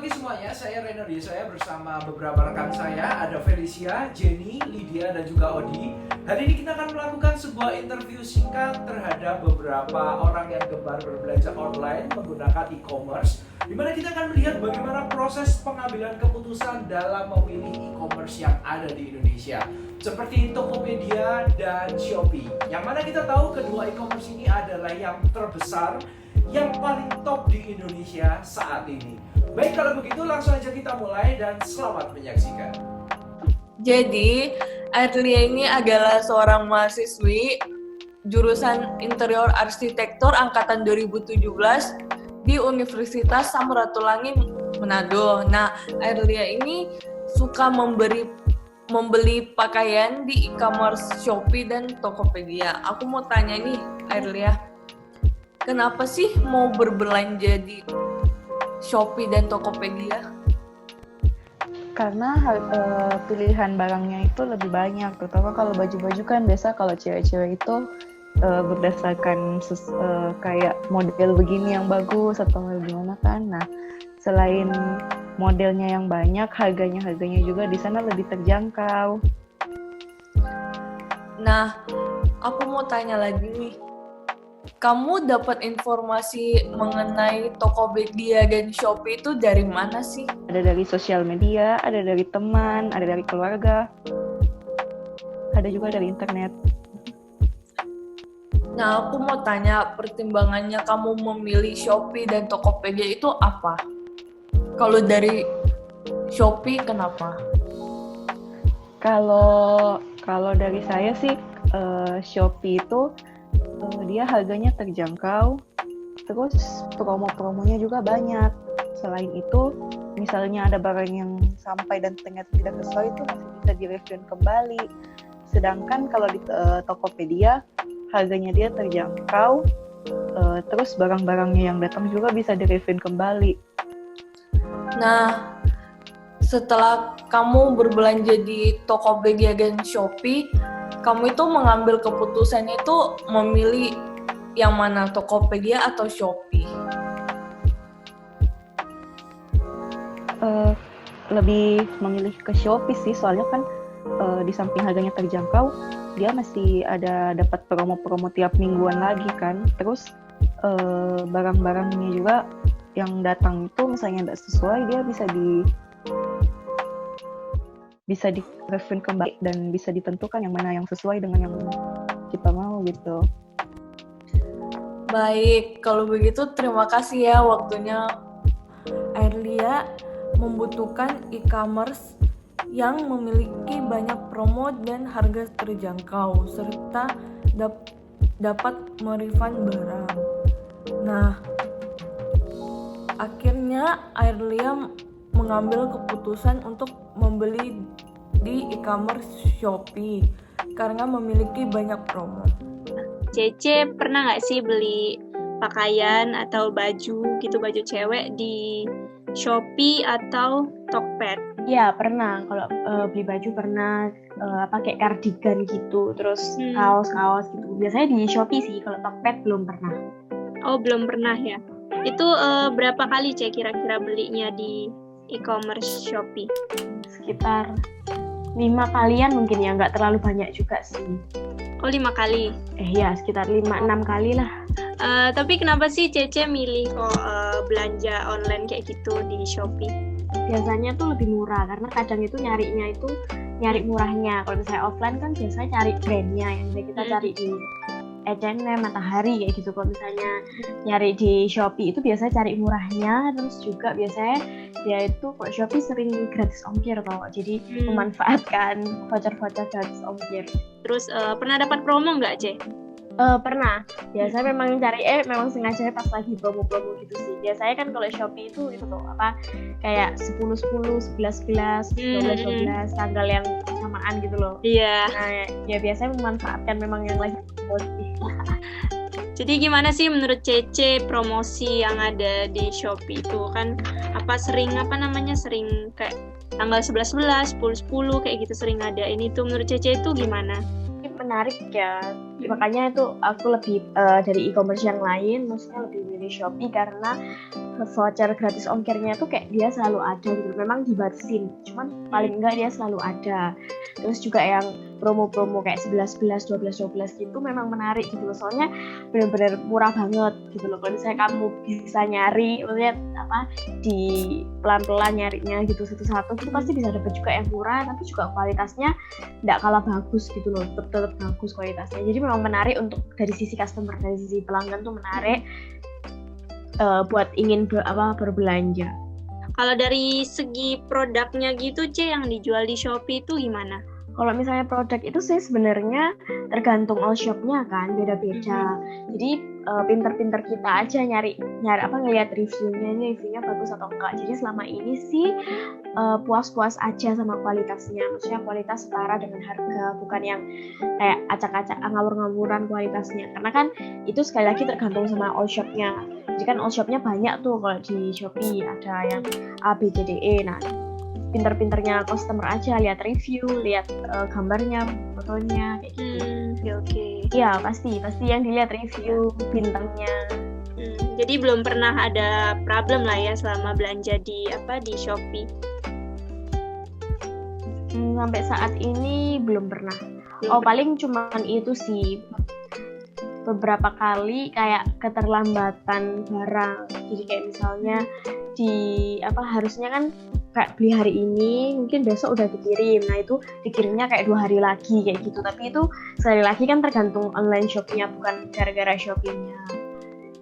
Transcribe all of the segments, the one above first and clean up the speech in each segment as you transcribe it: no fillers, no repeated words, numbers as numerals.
pagi semuanya, saya Renard. Saya bersama beberapa rekan saya, ada Felicia, Jenny, Lydia, dan juga Odi. Hari ini kita akan melakukan sebuah interview singkat terhadap beberapa orang yang gemar berbelanja online menggunakan e-commerce, di mana kita akan melihat bagaimana proses pengambilan keputusan dalam memilih e-commerce yang ada di Indonesia, seperti Tokopedia dan Shopee. Yang mana kita tahu kedua e-commerce ini adalah yang terbesar, yang paling top di Indonesia saat ini. Baik, kalau begitu langsung aja kita mulai dan selamat menyaksikan. Jadi, Airlia ini adalah seorang mahasiswi jurusan Interior Arsitektur angkatan 2017 di Universitas Samratulangi Manado. Nah, Airlia ini suka membeli pakaian di e-commerce Shopee dan Tokopedia. Aku mau tanya nih, Airlia, kenapa sih mau berbelanja di Shopee dan Tokopedia? Karena pilihan barangnya itu lebih banyak, terutama kalau baju-baju kan biasa kalau cewek-cewek itu berdasarkan kayak model begini yang bagus atau gimana kan. Nah, selain modelnya yang banyak, harganya juga di sana lebih terjangkau. Nah, aku mau tanya lagi nih. Kamu dapat informasi mengenai Tokopedia dan Shopee itu dari mana sih? Ada dari sosial media, ada dari teman, ada dari keluarga, ada juga dari internet. Nah, aku mau tanya pertimbangannya kamu memilih Shopee dan Tokopedia itu apa? Kalau dari Shopee kenapa? Kalau dari saya sih Shopee itu dia harganya terjangkau, terus promo-promonya juga banyak. Selain itu, misalnya ada barang yang sampai dan ternyata tidak sesuai itu masih bisa di-refund kembali. Sedangkan kalau di Tokopedia harganya dia terjangkau, terus barang-barangnya yang datang juga bisa di-refund kembali. Nah, setelah kamu berbelanja di Tokopedia dan Shopee, kamu itu mengambil keputusan itu memilih yang mana, Tokopedia atau Shopee? Lebih memilih ke Shopee sih, soalnya kan di samping harganya terjangkau, dia masih ada dapat promo-promo tiap mingguan lagi kan. Terus barang-barangnya juga yang datang itu misalnya tidak sesuai, dia bisa di-refund kembali dan bisa ditentukan yang mana yang sesuai dengan yang kita mau gitu. Baik, kalau begitu terima kasih ya waktunya. Airlia membutuhkan e-commerce yang memiliki banyak promo dan harga terjangkau serta dapat merefund barang. Nah, akhirnya Airlia mengambil keputusan untuk membeli di e-commerce Shopee karena memiliki banyak promo. Cece pernah nggak sih beli pakaian atau baju gitu, baju cewek di Shopee atau Tokped? Ya pernah, kalau beli baju pernah pakai cardigan gitu, terus kaos-kaos gitu. Biasanya di Shopee sih, kalau Tokped belum pernah. Oh, belum pernah ya. Itu berapa kali Cek kira-kira belinya di e-commerce Shopee? Sekitar 5 kalian mungkin ya, nggak terlalu banyak juga sih. Oh, 5 kali? Ya, sekitar 5-6 kali lah. Tapi kenapa sih Cece milih kok belanja online kayak gitu di Shopee? Biasanya tuh lebih murah, karena kadang itu nyari murahnya. Kalau misalnya offline kan biasanya cari brandnya, yang kita cari di H&M, Matahari kayak gitu. Kalau misalnya nyari di Shopee itu biasanya cari murahnya, terus juga biasanya dia itu kok Shopee sering gratis ongkir kok, jadi memanfaatkan voucher-voucher gratis ongkir. Terus pernah dapat promo nggak, Ce? Pernah. Biasanya memang memang sengaja pas lagi promo-promo gitu sih. Biasanya kan kalau Shopee itu tuh kayak 10-10, 11-11, 12-12 tanggal yang samaan gitu loh. Iya. Nah, ya biasanya memanfaatkan memang yang lagi promosi. Jadi gimana sih menurut Cece promosi yang ada di Shopee itu kan sering kayak tanggal 11-11, 10-10 kayak gitu sering ada. Ini tuh menurut Cece itu gimana? menarik ya. Makanya itu aku lebih dari e-commerce yang lain, maksudnya lebih milih Shopee karena voucher gratis ongkirnya tuh kayak dia selalu ada gitu. Memang dibatasin, cuman paling enggak dia selalu ada. Terus juga yang promo-promo kayak 11-11, 12-12 gitu memang menarik gitu loh. Soalnya benar-benar murah banget gitu loh. Kalau misalnya kamu bisa nyari, maksudnya di pelan-pelan nyarinya gitu satu-satu, itu pasti bisa dapat juga yang murah, tapi juga kualitasnya nggak kalah bagus gitu loh. Tetap bagus kualitasnya. Jadi memang menarik untuk dari sisi customer, dari sisi pelanggan tuh menarik buat ingin berbelanja. Kalau dari segi produknya gitu, yang dijual di Shopee itu gimana? Kalau misalnya produk itu sih sebenarnya tergantung all shop-nya kan, beda-beda. Jadi pinter-pinter kita aja nyari ngelihat reviewnya, ini reviewnya bagus atau enggak. Jadi selama ini sih puas-puas aja sama kualitasnya. Maksudnya kualitas setara dengan harga, bukan yang kayak acak-acak ngawur-ngawuran kualitasnya. Karena kan itu sekali lagi tergantung sama all shop-nya. Jadi kan all shop-nya banyak tuh kalau di Shopee, ada yang A, B, C, D, E. Nah, pinter-pinternya customer aja lihat review, lihat gambarnya, fotonya kayak gitu. Oke. Iya, pasti yang dilihat review, bintangnya. Jadi belum pernah ada problem lah ya selama belanja di Shopee. Sampai saat ini belum pernah. Paling cuman itu sih, beberapa kali kayak keterlambatan barang. Jadi kayak misalnya harusnya kan kayak beli hari ini, mungkin besok udah dikirim. Nah itu dikirimnya kayak 2 hari lagi kayak gitu. Tapi itu sekali lagi kan tergantung online shopnya, bukan gara-gara Shopee-nya.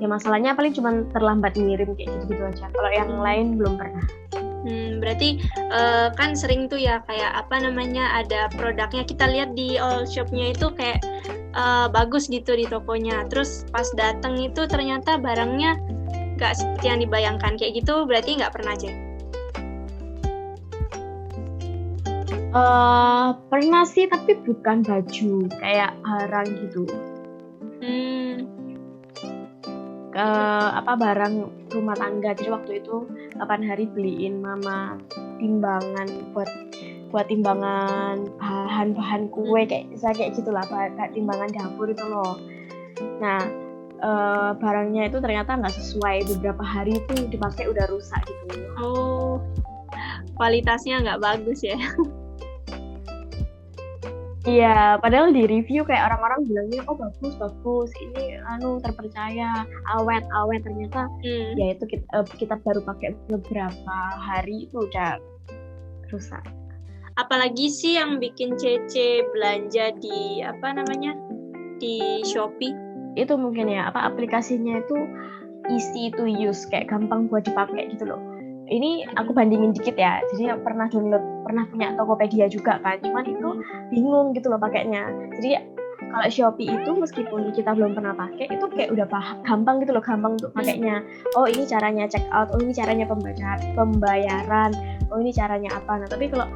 Ya masalahnya paling cuma terlambat ngirim kayak gitu-gitu aja. Kalau yang lain belum pernah. Berarti kan sering tuh ya kayak ada produknya kita lihat di all shopnya itu kayak bagus gitu di tokonya. Terus pas datang itu ternyata barangnya nggak seperti yang dibayangkan kayak gitu. Berarti nggak pernah aja? Pernah sih, tapi bukan baju, kayak barang gitu. Barang rumah tangga. Jadi waktu itu 8 hari beliin mama timbangan buat timbangan bahan-bahan kue kayak gitulah, timbangan dapur itu loh. Nah barangnya itu ternyata nggak sesuai, beberapa hari itu dipakai udah rusak gitu. Oh, kualitasnya nggak bagus ya? Iya, padahal di review kayak orang-orang bilangnya bagus, ini terpercaya, awet, ternyata ya itu kita baru pakai beberapa hari itu udah rusak. Apalagi sih yang bikin Cece belanja di di Shopee? Itu mungkin ya aplikasinya itu easy to use, kayak gampang buat dipakai gitu loh. Ini aku bandingin dikit ya, jadi pernah punya Tokopedia juga kan, cuman itu bingung gitu loh pakainya. Jadi kalau Shopee itu meskipun kita belum pernah pakai, itu kayak udah gampang gitu loh, gampang untuk pakainya. Oh ini caranya check out, oh ini caranya pembayaran, oh ini caranya apa. Nah tapi kalau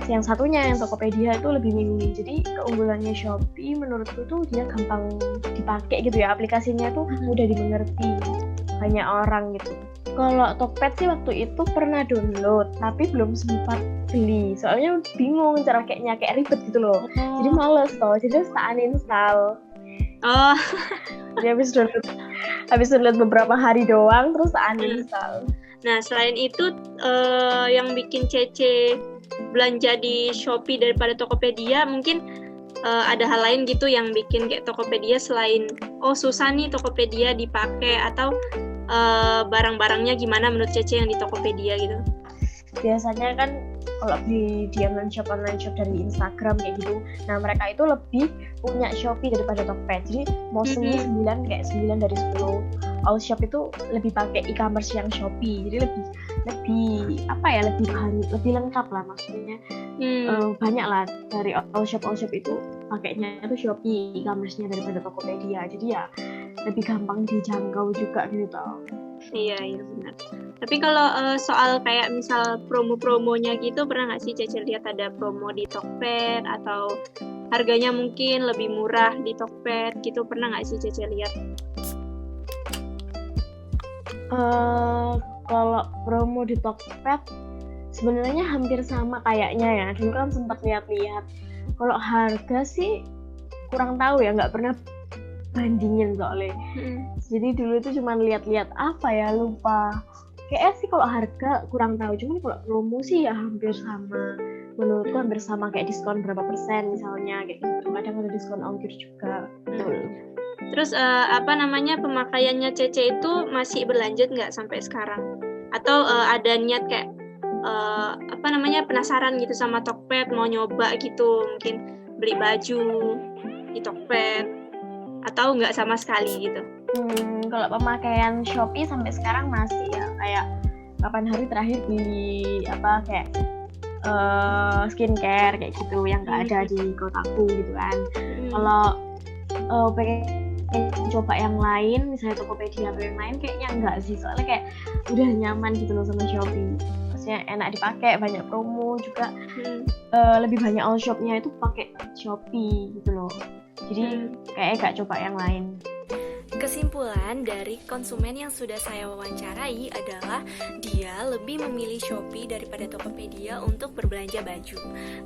yang satunya yang Tokopedia itu lebih bingung. Jadi keunggulannya Shopee menurutku tuh dia gampang dipakai gitu ya, aplikasinya tuh mudah dimengerti banyak orang gitu. Kalau Tokped sih waktu itu pernah download, tapi belum sempat beli. Soalnya bingung cara pakainya, kayak ribet gitu loh. Jadi males toh, jadi harus tak uninstall. Oh. Jadi habis download beberapa hari doang, terus tak uninstall. Nah selain itu yang bikin Cece belanja di Shopee daripada Tokopedia, mungkin ada hal lain gitu yang bikin kayak Tokopedia selain susah nih Tokopedia dipakai, atau barang-barangnya gimana menurut Cece yang di Tokopedia gitu? Biasanya kan kalau di online shop dan di Instagram kayak gitu, nah mereka itu lebih punya Shopee daripada Tokped. Jadi mostly 9 dari 10 all shop itu lebih pakai e-commerce yang Shopee. Jadi lebih lengkap lah maksudnya. Banyak lah dari all shop itu pakainya itu Shopee e-commerce-nya daripada Tokopedia. Jadi ya lebih gampang dijangkau juga gitu tau. Iya benar. Tapi kalau soal kayak misal promo-promonya gitu, pernah nggak sih Cece lihat ada promo di Tokped atau harganya mungkin lebih murah di Tokped gitu, pernah nggak sih Cece lihat? Kalau promo di Tokped sebenarnya hampir sama kayaknya ya. Dulu kan sempat lihat-lihat. Kalau harga sih kurang tahu ya, nggak pernah bandingin soalnya. Jadi dulu itu cuma lihat-lihat apa ya, lupa. Kayaknya sih kalau harga kurang tahu, cuman kalau promo sih ya hampir sama. Menurutku hampir sama, kayak diskon berapa persen misalnya kayak gitu. Kadang ada diskon ongkir juga. Terus pemakaiannya Cece itu masih berlanjut nggak sampai sekarang? Atau ada niat kayak penasaran gitu sama Tokped, mau nyoba gitu, mungkin beli baju di Tokped, atau nggak sama sekali gitu? Kalau pemakaian Shopee sampai sekarang masih ya, kayak kapan hari terakhir beli skincare kayak gitu yang nggak ada di kotaku gitu kan. Kalau pengen coba yang lain, misalnya Tokopedia atau yang lain, kayaknya enggak sih, soalnya kayak udah nyaman gitu loh sama Shopee. Maksudnya enak dipakai, banyak promo juga, lebih banyak all shop-nya itu pakai Shopee gitu loh. Jadi kayaknya gak coba yang lain. Kesimpulan dari konsumen yang sudah saya wawancarai adalah dia lebih memilih Shopee daripada Tokopedia untuk berbelanja baju.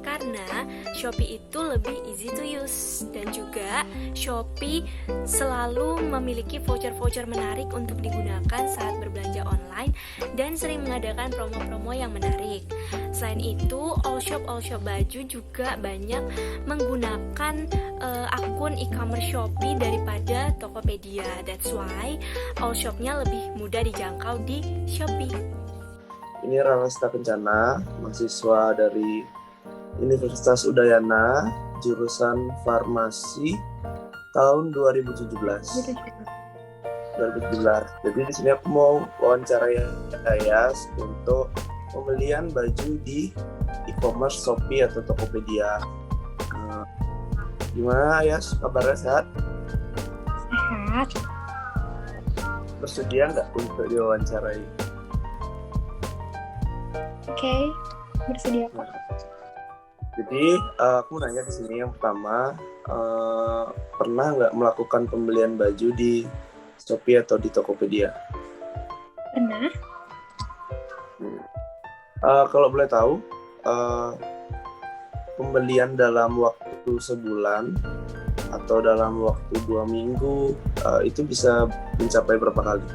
Karena Shopee itu lebih easy to use, dan juga Shopee selalu memiliki voucher-voucher menarik untuk digunakan saat berbelanja online dan sering mengadakan promo-promo yang menarik. Selain itu, all shop baju juga banyak menggunakan akun e-commerce Shopee daripada Tokopedia. That's why all shop-nya lebih mudah dijangkau di Shopee. Ini Ranasta Kencana, mahasiswa dari Universitas Udayana, jurusan Farmasi tahun 2017. Jadi di sini aku mau wawancarai Ayas untuk pembelian baju di e-commerce Shopee atau Tokopedia. Gimana Ayas, kabarnya sehat? Sehat. Bersedia nggak untuk diwawancarai? Oke, bersedia kok. Jadi aku nanya di sini yang pertama, pernah nggak melakukan pembelian baju di Shopee atau di Tokopedia? Pernah. Kalau boleh tahu, pembelian dalam waktu sebulan atau dalam waktu 2 minggu itu bisa mencapai berapa kali?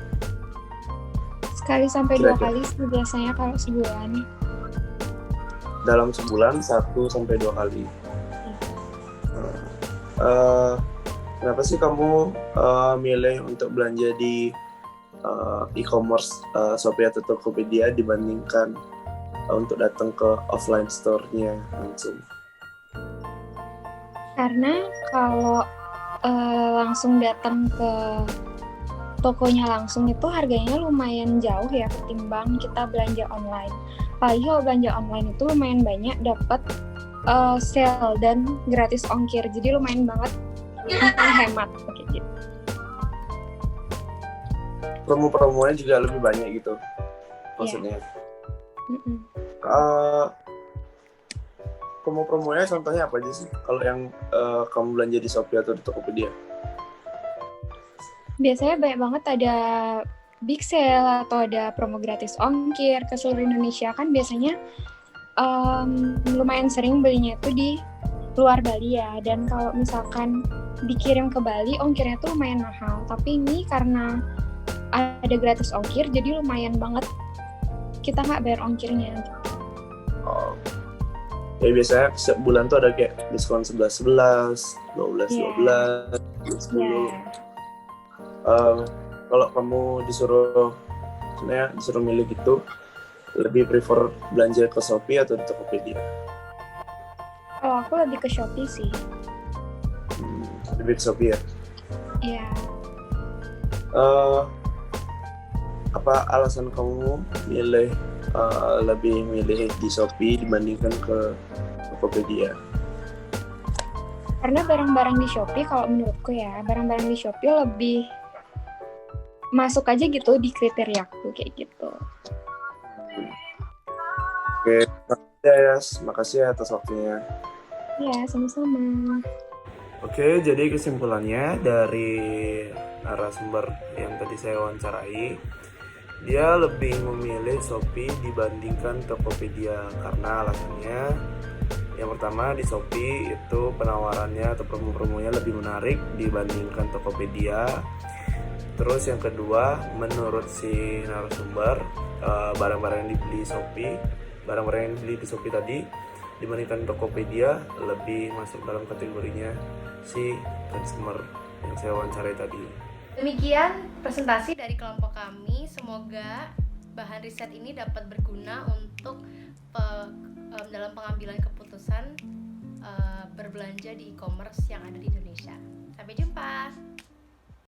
Sekali sampai 2 Kira-kira. kali sih biasanya kalau sebulan. Dalam sebulan 1 sampai 2 kali. Kenapa sih kamu milih untuk belanja di e-commerce Shopee atau Tokopedia dibandingkan untuk datang ke offline store-nya langsung? Karena kalau langsung datang ke tokonya langsung itu harganya lumayan jauh ya ketimbang kita belanja online. Apalagi kalau belanja online itu lumayan banyak dapat sale dan gratis ongkir. Jadi lumayan banget hemat kayak gitu. Promo-promonya juga lebih banyak gitu maksudnya. Promo-promonya contohnya apa aja sih kalau yang kamu belanja di Shopee atau di Tokopedia? Biasanya banyak banget ada big sale atau ada promo gratis ongkir ke seluruh Indonesia. Kan biasanya lumayan sering belinya itu di luar Bali ya. Dan kalau misalkan dikirim ke Bali ongkirnya tuh lumayan mahal. Tapi ini karena ada gratis ongkir jadi lumayan banget kita nggak bayar ongkirnya. Ya biasanya setiap bulan tuh ada kayak diskon 11-11, 12-12, 10. Kalau kamu disuruh milih gitu, lebih prefer belanja ke Shopee atau di Tokopedia? Kalau aku lebih ke Shopee sih. Lebih ke Shopee ya? Iya. Apa alasan kamu lebih milih di Shopee dibandingkan ke Tokopedia? Karena barang-barang di Shopee kalau menurutku ya, barang-barang di Shopee lebih masuk aja gitu di kriteriaku kayak gitu. Oke, makasih atas waktunya. Iya, sama-sama. Oke, jadi kesimpulannya dari narasumber yang tadi saya wawancarai, dia lebih memilih Shopee dibandingkan Tokopedia karena alasannya Yang pertama, di Shopee itu penawarannya atau promo-promonya lebih menarik dibandingkan Tokopedia. Terus yang kedua, menurut si narasumber, barang-barang yang dibeli Shopee, barang-barang yang dibeli di Shopee tadi dibandingkan Tokopedia lebih masuk dalam kategorinya si consumer yang saya wawancarai tadi. Demikian presentasi dari kelompok kami. Semoga bahan riset ini dapat berguna untuk dalam pengambilan keputusan berbelanja di e-commerce yang ada di Indonesia. Sampai jumpa.